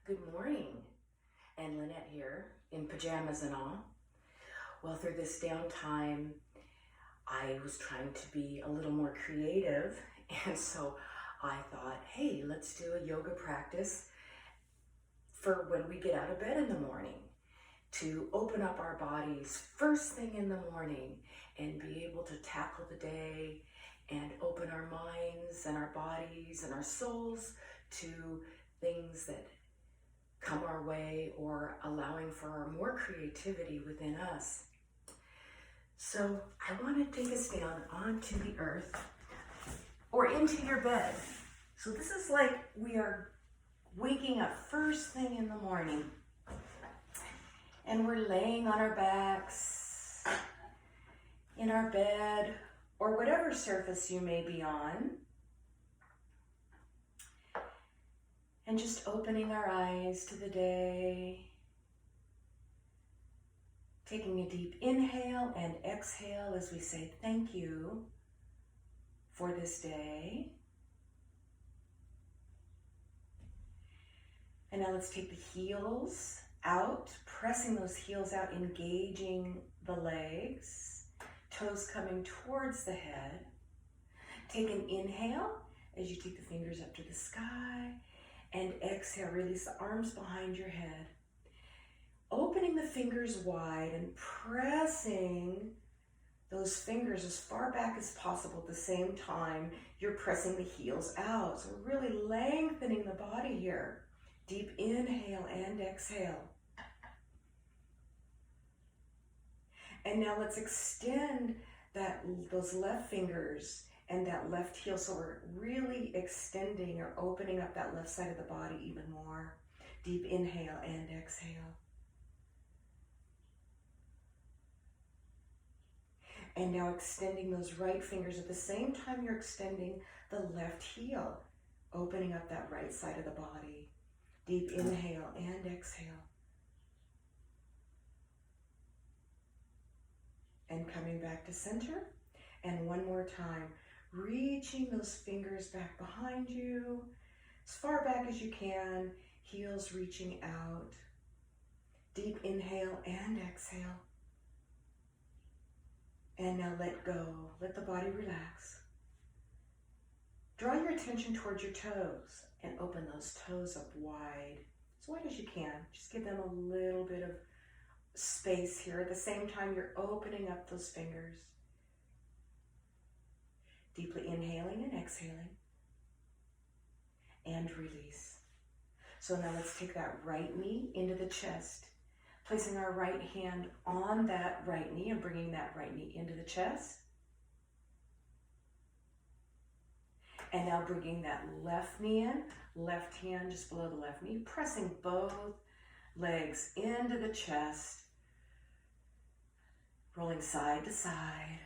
Good morning, and Lynette here in pajamas and all. Well, through this downtime, I was trying to be a little more creative, and so I thought, hey, let's do a yoga practice for when we get out of bed in the morning, to open up our bodies first thing in the morning and be able to tackle the day and open our minds and our bodies and our souls to things that come our way, or allowing for more creativity within us. So I want to take us down onto the earth or into your bed. So this is like we are waking up first thing in the morning, and we're laying on our backs in our bed or whatever surface you may be on. And just opening our eyes to the day, taking a deep inhale and exhale as we say thank you for this day. And now let's take the heels out, pressing those heels out, engaging the legs, toes coming towards the head. Take an inhale as you take the fingers up to the sky. And exhale, release the arms behind your head. Opening the fingers wide and pressing those fingers as far back as possible at the same time you're pressing the heels out. So we're really lengthening the body here. Deep inhale and exhale. And now let's extend those left fingers and that left heel, so we're really extending or opening up that left side of the body even more. Deep inhale and exhale. And now extending those right fingers at the same time you're extending the left heel, opening up that right side of the body. Deep inhale and exhale. And coming back to center. And one more time. Reaching those fingers back behind you, as far back as you can, heels reaching out. Deep inhale and exhale. And now let go, let the body relax. Draw your attention towards your toes and open those toes up wide, as wide as you can. Just give them a little bit of space here. At the same time, you're opening up those fingers. Deeply inhaling and exhaling. And release. So now let's take that right knee into the chest. Placing our right hand on that right knee and bringing that right knee into the chest. And now bringing that left knee in, left hand just below the left knee, pressing both legs into the chest. Rolling side to side.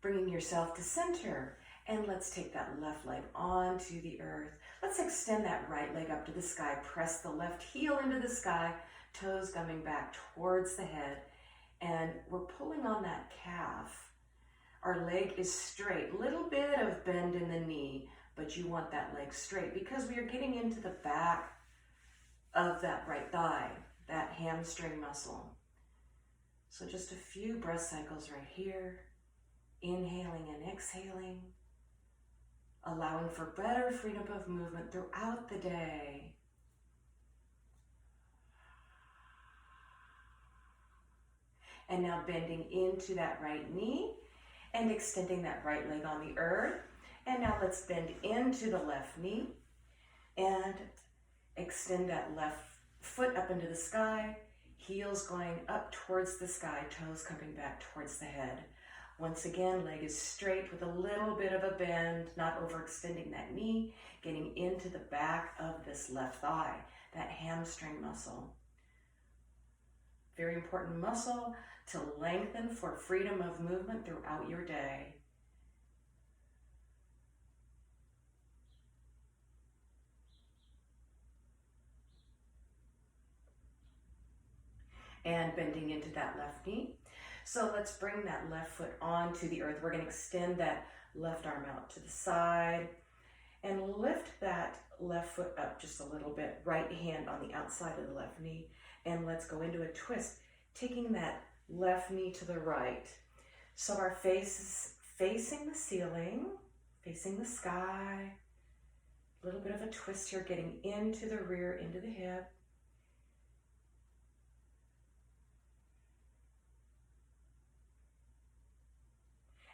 Bringing yourself to center, and let's take that left leg onto the earth. Let's extend that right leg up to the sky. Press the left heel into the sky, toes coming back towards the head, and we're pulling on that calf. Our leg is straight, little bit of bend in the knee, but you want that leg straight because we are getting into the back of that right thigh, that hamstring muscle. So just a few breath cycles right here. Inhaling and exhaling, allowing for better freedom of movement throughout the day. And now bending into that right knee and extending that right leg on the earth. And now let's bend into the left knee and extend that left foot up into the sky, heels going up towards the sky, toes coming back towards the head. Once again, leg is straight with a little bit of a bend, not overextending that knee, getting into the back of this left thigh, that hamstring muscle. Very important muscle to lengthen for freedom of movement throughout your day. And bending into that left knee. So let's bring that left foot onto the earth. We're going to extend that left arm out to the side and lift that left foot up just a little bit. Right hand on the outside of the left knee. And let's go into a twist, taking that left knee to the right. So our face is facing the ceiling, facing the sky. A little bit of a twist here, getting into the rear, into the hip.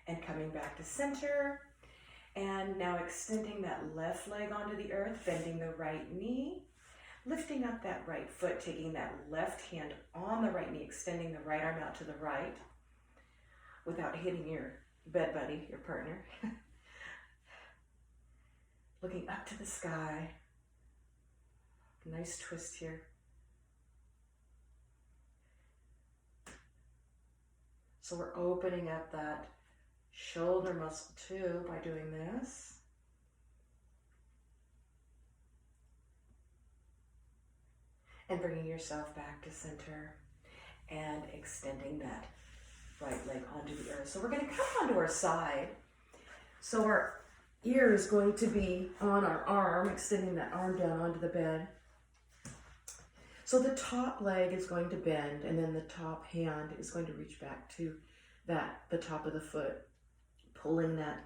And coming back to center. And now extending that left leg onto the earth, bending the right knee, lifting up that right foot, taking that left hand on the right knee, extending the right arm out to the right without hitting your bed buddy, your partner. Looking up to the sky. Nice twist here. So we're opening up that shoulder muscle too by doing this. And bringing yourself back to center and extending that right leg onto the earth. So we're going to come onto our side. So our ear is going to be on our arm, extending that arm down onto the bed. So the top leg is going to bend, and then the top hand is going to reach back to the top of the foot, pulling that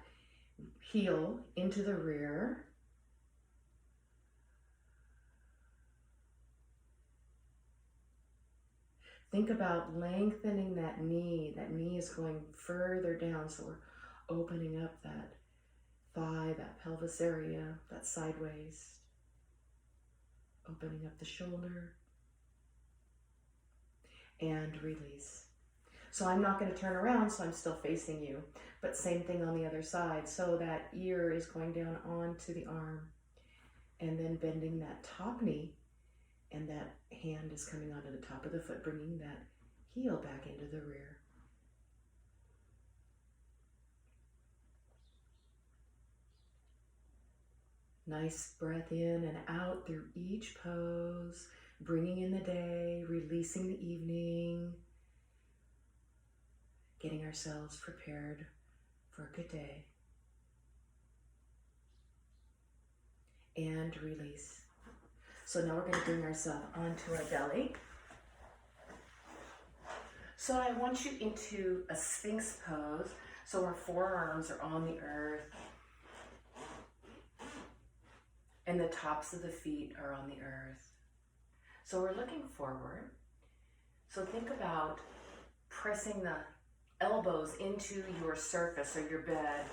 heel into the rear. Think about lengthening that knee. That knee is going further down, so we're opening up that thigh, that pelvis area, that side waist. Opening up the shoulder. And release. So I'm not going to turn around, so I'm still facing you. But same thing on the other side. So that ear is going down onto the arm. And then bending that top knee. And that hand is coming onto the top of the foot, bringing that heel back into the rear. Nice breath in and out through each pose, bringing in the day, releasing the evening, getting ourselves prepared for a good day. And release. So now we're going to bring ourselves onto our belly. So I want you into a Sphinx pose. So our forearms are on the earth. And the tops of the feet are on the earth. So we're looking forward. So think about pressing the elbows into your surface or your bed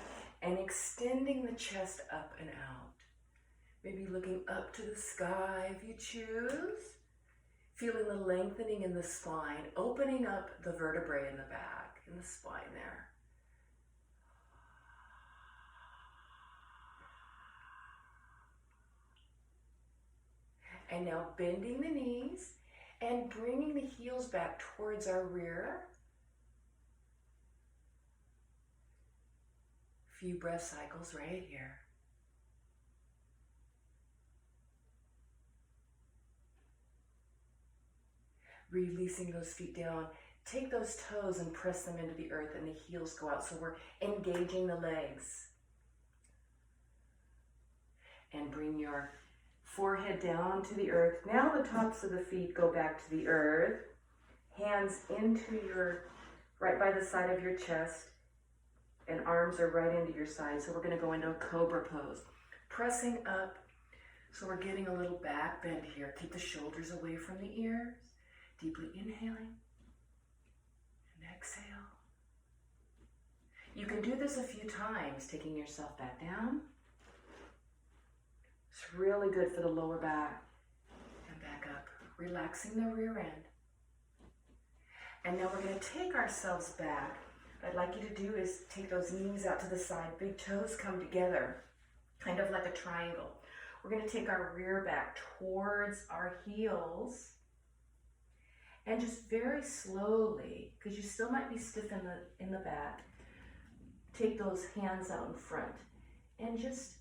and extending the chest up and out. Maybe looking up to the sky if you choose. Feeling the lengthening in the spine, opening up the vertebrae in the back, in the spine there. And now bending the knees and bringing the heels back towards our rear. Few breath cycles right here. Releasing those feet down. Take those toes and press them into the earth and the heels go out. So we're engaging the legs. And bring your forehead down to the earth. Now the tops of the feet go back to the earth. Hands into your, right by the side of your chest. And arms are right into your side. So we're going to go into a cobra pose. Pressing up. So we're getting a little back bend here. Keep the shoulders away from the ears. Deeply inhaling and exhale. You can do this a few times, taking yourself back down. It's really good for the lower back. And back up, relaxing the rear end. And now we're going to take ourselves back. What I'd like you to do is take those knees out to the side, big toes come together, kind of like a triangle. We're going to take our rear back towards our heels. And just very slowly, because you still might be stiff in the back, take those hands out in front and just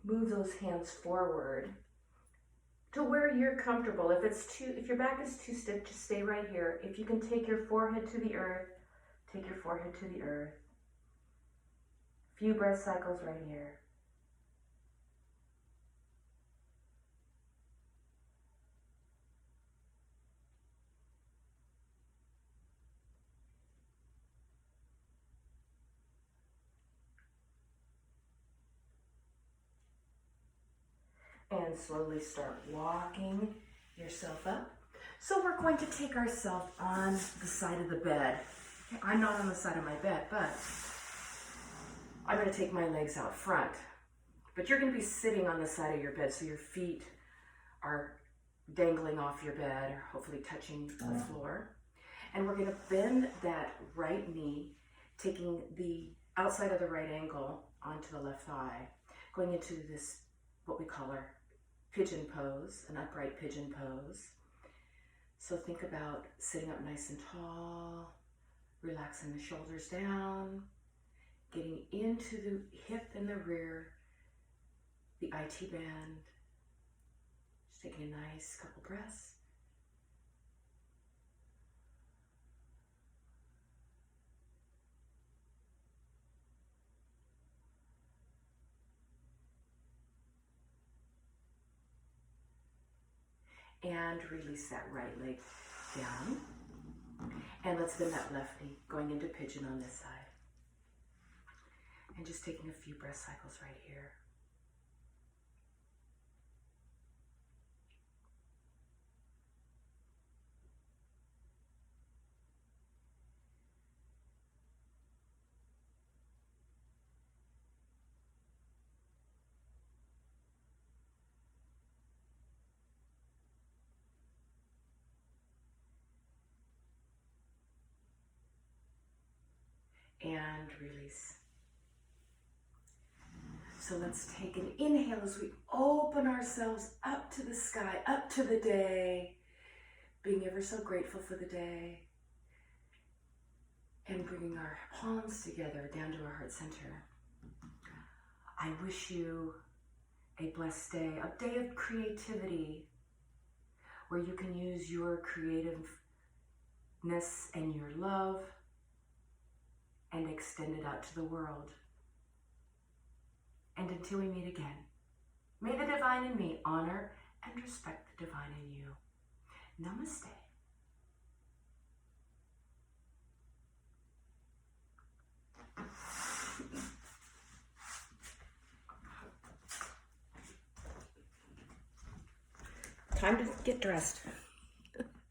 move those hands forward, to where you're comfortable. If your back is too stiff, just stay right here. If you can take your forehead to the earth, take your forehead to the earth. Few breath cycles right here. And slowly start walking yourself up. So we're going to take ourselves on the side of the bed. Okay, I'm not on the side of my bed, but I'm going to take my legs out front. But you're going to be sitting on the side of your bed, so your feet are dangling off your bed, or hopefully touching the floor. And we're going to bend that right knee, taking the outside of the right ankle onto the left thigh, going into this, what we call our pigeon pose, an upright pigeon pose. So think about sitting up nice and tall, relaxing the shoulders down, getting into the hip and the rear, the IT band. Just taking a nice couple breaths. And release that right leg down. And let's bend that left knee, going into pigeon on this side. And just taking a few breath cycles right here. And release. So let's take an inhale as we open ourselves up to the sky, up to the day, being ever so grateful for the day, and bringing our palms together down to our heart center. I wish you a blessed day, a day of creativity, where you can use your creativeness and your love and extend it out to the world. And until we meet again, may the divine in me honor and respect the divine in you. Namaste. Time to get dressed.